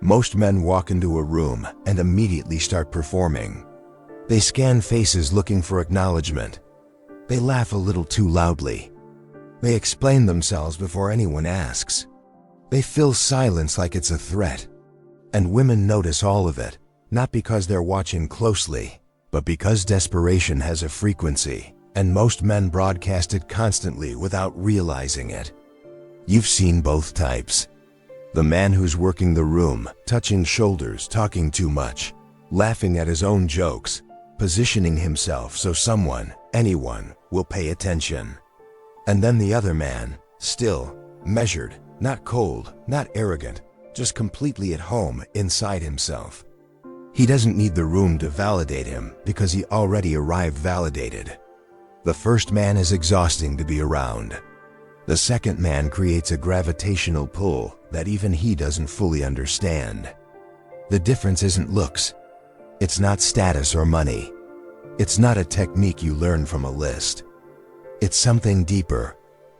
Most men walk into a room and immediately start performing. They scan faces looking for acknowledgement. They laugh a little too loudly. They explain themselves before anyone asks. They fill silence like it's a threat. And women notice all of it, not because they're watching closely, but because desperation has a frequency, and most men broadcast it constantly without realizing it. You've seen both types. The man who's working the room, touching shoulders, talking too much, laughing at his own jokes, positioning himself so someone, anyone, will pay attention. And then the other man, still, measured, not cold, not arrogant, just completely at home inside himself. He doesn't need the room to validate him because he already arrived validated. The first man is exhausting to be around. The second man creates a gravitational pull that even he doesn't fully understand. The difference isn't looks. It's not status or money. It's not a technique you learn from a list. It's something deeper,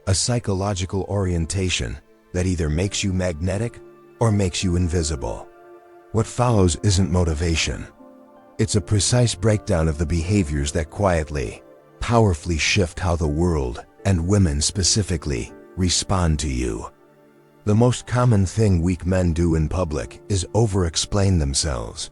a psychological orientation that either makes you magnetic or makes you invisible. What follows isn't motivation. It's a precise breakdown of the behaviors that quietly, powerfully shift how the world, and women specifically, respond to you. The most common thing weak men do in public is over-explain themselves.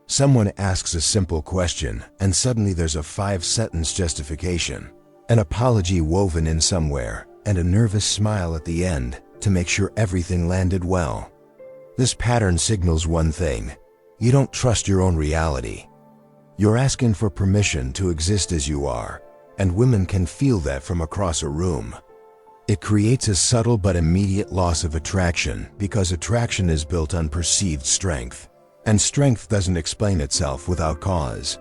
Someone asks a simple question and suddenly there's a 5-sentence justification, an apology woven in somewhere, and a nervous smile at the end to make sure everything landed well. This pattern signals one thing: you don't trust your own reality. You're asking for permission to exist as you are, and women can feel that from across a room. It creates a subtle but immediate loss of attraction because attraction is built on perceived strength, and strength doesn't explain itself without cause.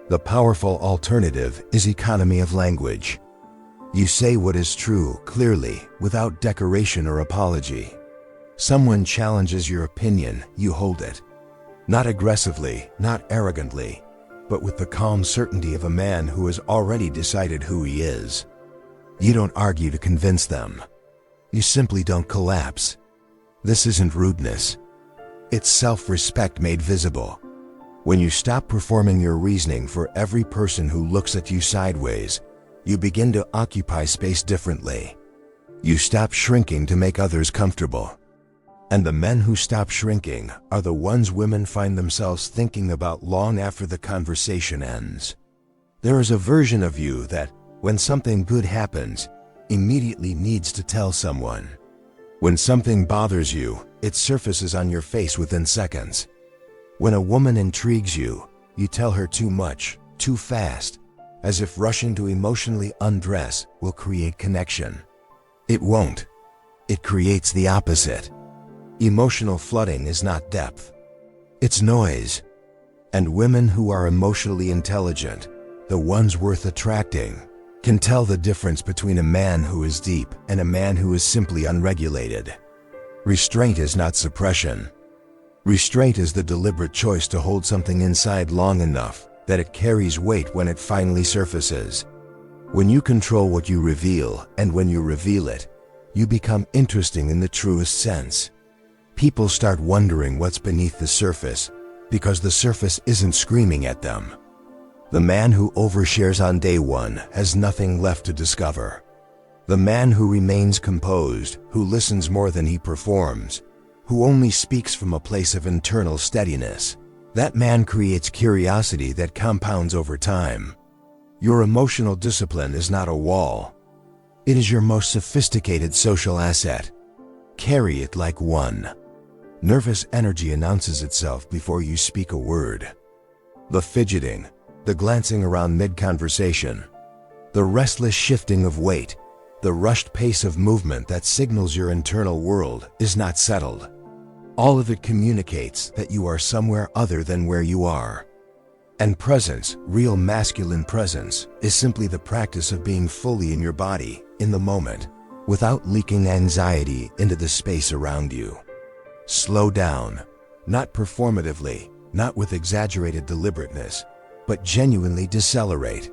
The powerful alternative is economy of language. You say what is true clearly without decoration or apology. Someone challenges your opinion, you hold it. Not aggressively, not arrogantly, but with the calm certainty of a man who has already decided who he is. You don't argue to convince them. You simply don't collapse. This isn't rudeness. It's self-respect made visible. When you stop performing your reasoning for every person who looks at you sideways, you begin to occupy space differently. You stop shrinking to make others comfortable. And the men who stop shrinking are the ones women find themselves thinking about long after the conversation ends. There is a version of you that, when something good happens, immediately needs to tell someone. When something bothers you, it surfaces on your face within seconds. When a woman intrigues you, you tell her too much, too fast, as if rushing to emotionally undress will create connection. It won't. It creates the opposite. Emotional flooding is not depth. It's noise. And women who are emotionally intelligent, the ones worth attracting, can tell the difference between a man who is deep and a man who is simply unregulated. Restraint is not suppression. Restraint is the deliberate choice to hold something inside long enough that it carries weight when it finally surfaces. When you control what you reveal, and when you reveal it, you become interesting in the truest sense. People start wondering what's beneath the surface because the surface isn't screaming at them. The man who overshares on day one has nothing left to discover. The man who remains composed, who listens more than he performs, who only speaks from a place of internal steadiness, that man creates curiosity that compounds over time. Your emotional discipline is not a wall. It is your most sophisticated social asset. Carry it like one. Nervous energy announces itself before you speak a word. The fidgeting, the glancing around mid-conversation, the restless shifting of weight, the rushed pace of movement that signals your internal world is not settled. All of it communicates that you are somewhere other than where you are. And presence, real masculine presence, is simply the practice of being fully in your body, in the moment, without leaking anxiety into the space around you. Slow down, not performatively, not with exaggerated deliberateness, but genuinely decelerate.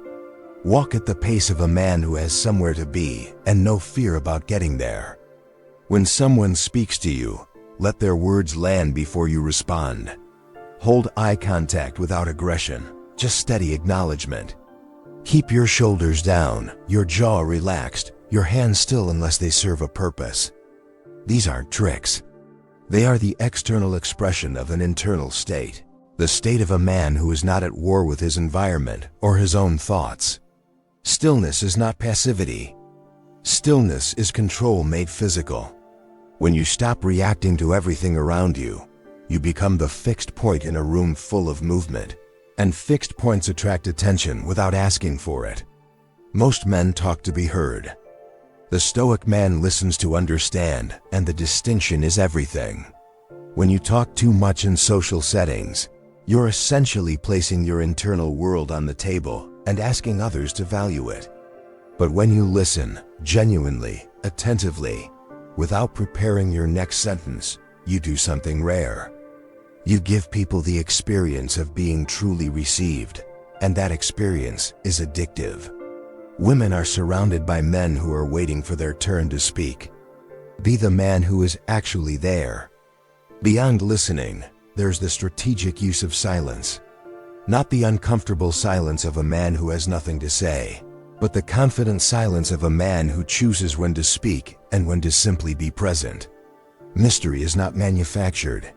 Walk at the pace of a man who has somewhere to be and no fear about getting there. When someone speaks to you, Let their words land before you respond. Hold eye contact without aggression, just steady acknowledgement. Keep your shoulders down, your jaw relaxed, your hands still unless they serve a purpose. These aren't tricks. They are the external expression of an internal state, the state of a man who is not at war with his environment or his own thoughts. Stillness is not passivity. Stillness is control made physical. When you stop reacting to everything around you, you become the fixed point in a room full of movement, and fixed points attract attention without asking for it. Most men talk to be heard. The Stoic man listens to understand, and the distinction is everything. When you talk too much in social settings, you're essentially placing your internal world on the table and asking others to value it. But when you listen, genuinely, attentively, without preparing your next sentence, you do something rare. You give people the experience of being truly received, and that experience is addictive. Women are surrounded by men who are waiting for their turn to speak. Be the man who is actually there. Beyond listening, there's the strategic use of silence. Not the uncomfortable silence of a man who has nothing to say, but the confident silence of a man who chooses when to speak and when to simply be present. Mystery is not manufactured.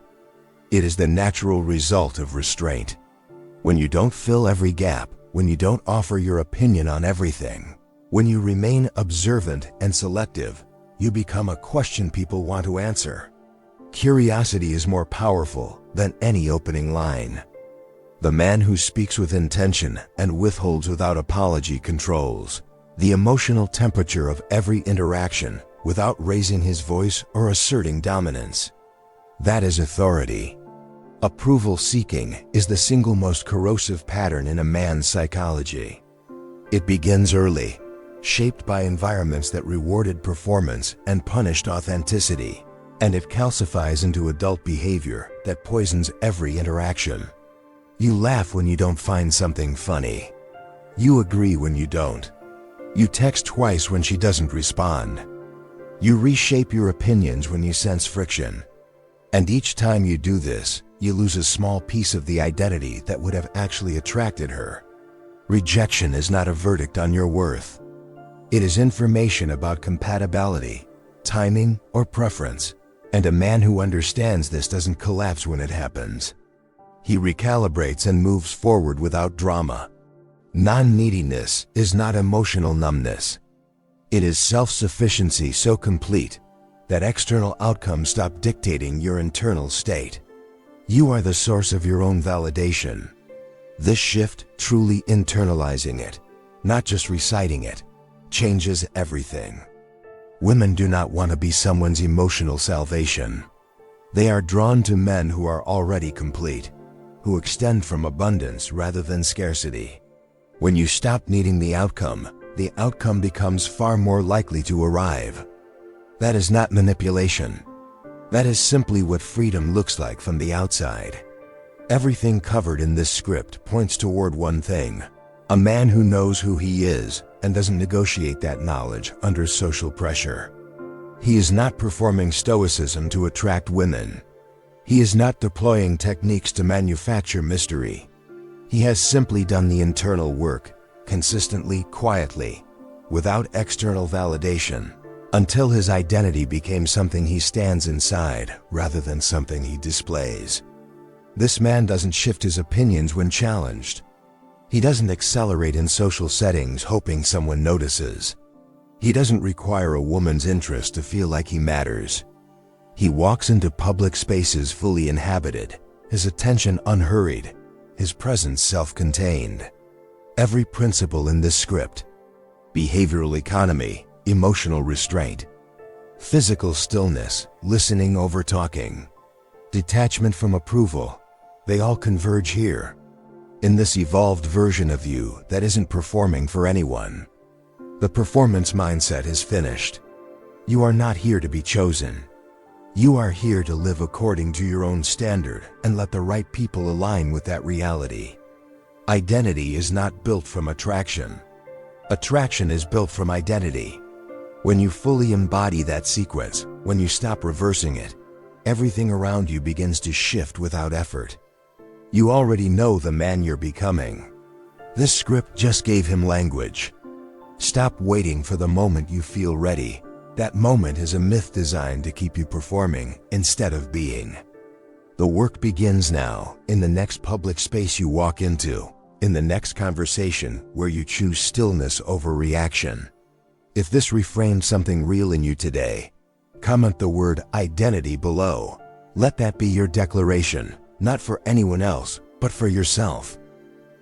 It is the natural result of restraint. When you don't fill every gap, when you don't offer your opinion on everything, when you remain observant and selective, you become a question people want to answer. Curiosity is more powerful than any opening line. The man who speaks with intention and withholds without apology controls the emotional temperature of every interaction without raising his voice or asserting dominance. That is authority. Approval seeking is the single most corrosive pattern in a man's psychology. It begins early, shaped by environments that rewarded performance and punished authenticity, and it calcifies into adult behavior that poisons every interaction. You laugh when you don't find something funny. You agree when you don't. You text twice when she doesn't respond. You reshape your opinions when you sense friction. And each time you do this, you lose a small piece of the identity that would have actually attracted her. Rejection is not a verdict on your worth. It is information about compatibility, timing, or preference, and a man who understands this doesn't collapse when it happens. He recalibrates and moves forward without drama. Non-neediness is not emotional numbness. It is self-sufficiency so complete that external outcomes stop dictating your internal state. You are the source of your own validation. This shift, truly internalizing it, not just reciting it, changes everything. Women do not want to be someone's emotional salvation. They are drawn to men who are already complete, who extend from abundance rather than scarcity. When you stop needing the outcome becomes far more likely to arrive. That is not manipulation. That is simply what freedom looks like from the outside. Everything covered in this script points toward one thing: a man who knows who he is and doesn't negotiate that knowledge under social pressure. He is not performing stoicism to attract women. He is not deploying techniques to manufacture mystery. He has simply done the internal work, consistently, quietly, without external validation, until his identity became something he stands inside rather than something he displays. This man doesn't shift his opinions when challenged. He doesn't accelerate in social settings hoping someone notices. He doesn't require a woman's interest to feel like he matters. He walks into public spaces fully inhabited, his attention unhurried, his presence self-contained. Every principle in this script: behavioral economy, emotional restraint, physical stillness, listening over talking, detachment from approval, they all converge here, in this evolved version of you that isn't performing for anyone. The performance mindset is finished. You are not here to be chosen. You are here to live according to your own standard and let the right people align with that reality. Identity is not built from attraction. Attraction is built from identity. When you fully embody that sequence, when you stop reversing it, everything around you begins to shift without effort. You already know the man you're becoming. This script just gave him language. Stop waiting for the moment you feel ready. That moment is a myth designed to keep you performing instead of being. The work begins now, in the next public space you walk into, in the next conversation where you choose stillness over reaction. If this reframed something real in you today, comment the word identity below. Let that be your declaration, not for anyone else, but for yourself.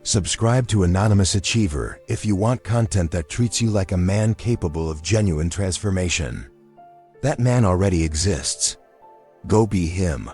Subscribe to Anonymous Achiever if you want content that treats you like a man capable of genuine transformation. That man already exists. Go be him.